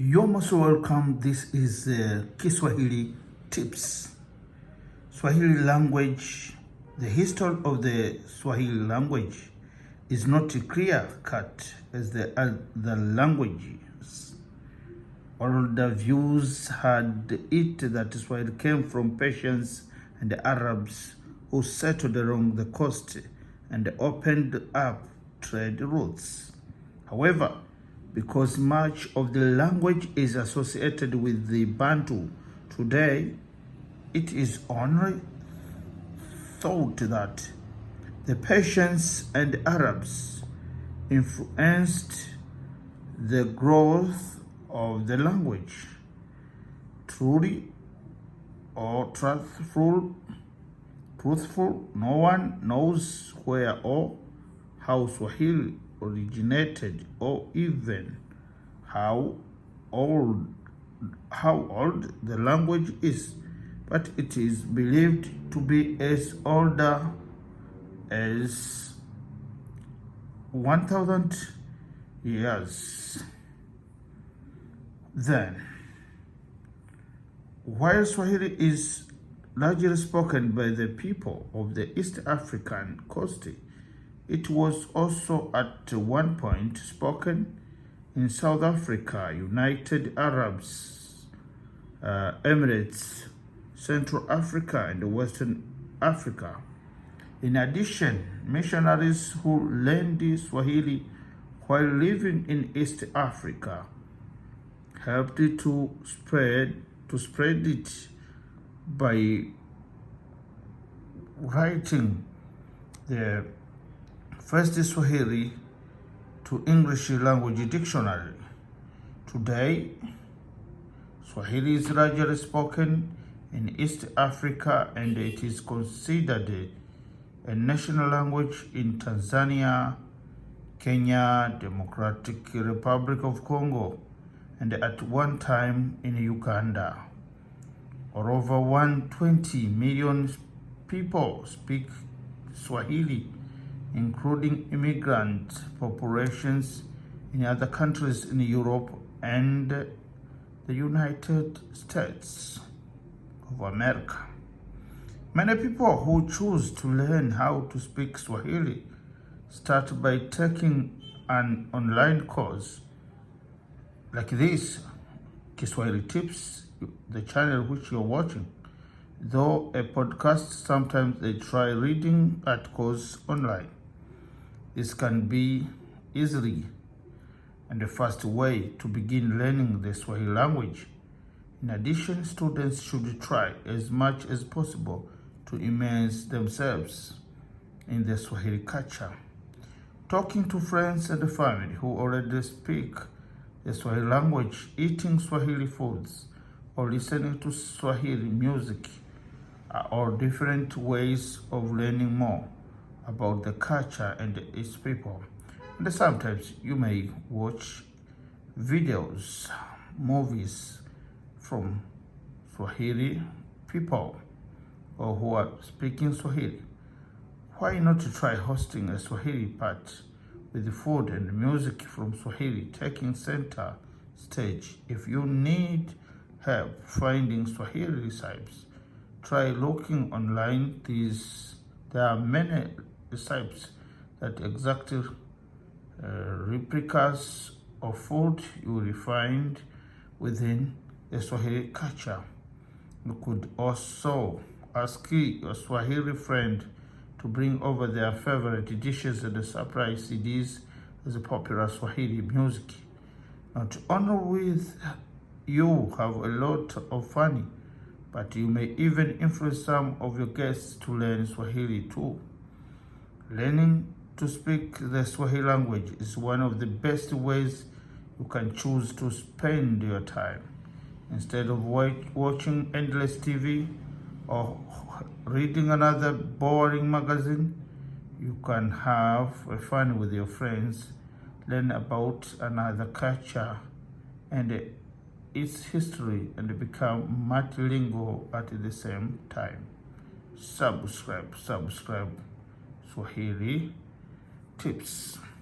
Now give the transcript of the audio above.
You're most welcome. This is Kiswahili Tips. Swahili language, the history of the Swahili language is not clear-cut as the other languages. Older views had it that Swahili came from Persians and the Arabs who settled along the coast and opened up trade routes. However, because much of the language is associated with the Bantu today, it is only thought that the Persians and Arabs influenced the growth of the language. Truly or truthful, no one knows where or how Swahili originated, or even how old the language is, but it is believed to be as older as 1,000 years. Then, while Swahili is largely spoken by the people of the East African coast, it was also at one point spoken in South Africa, United Arab Emirates, Central Africa, and Western Africa. In addition, missionaries who learned Swahili while living in East Africa helped to spread it by writing the first Swahili to English language dictionary. Today, Swahili is largely spoken in East Africa and it is considered a national language in Tanzania, Kenya, Democratic Republic of Congo, and at one time in Uganda. Over 120 million people speak Swahili, including immigrant populations in other countries in Europe and the United States of America. Many people who choose to learn how to speak Swahili start by taking an online course like this, Kiswahili Tips, the channel which you're watching. Though a podcast, sometimes they try reading articles online. This can be easily and a fast way to begin learning the Swahili language. In addition, students should try as much as possible to immerse themselves in the Swahili culture. Talking to friends and family who already speak the Swahili language, eating Swahili foods, or listening to Swahili music are all different ways of learning more about the culture and its people. And sometimes you may watch videos, movies from Swahili people or who are speaking Swahili. Why not try hosting a Swahili part with the food and music from Swahili taking center stage? If you need help finding Swahili recipes, try looking online. There are many recipes that exactly replicas of food you will find within the Swahili culture. You could also ask your Swahili friend to bring over their favorite dishes and surprise CDs as a popular Swahili music. Not only will you have a lot of fun, but you may even influence some of your guests to learn Swahili too. Learning to speak the Swahili language is one of the best ways you can choose to spend your time. Instead of watching endless TV or reading another boring magazine, you can have fun with your friends, learn about another culture and its history, and become multilingual at the same time. Subscribe Swahili Tips.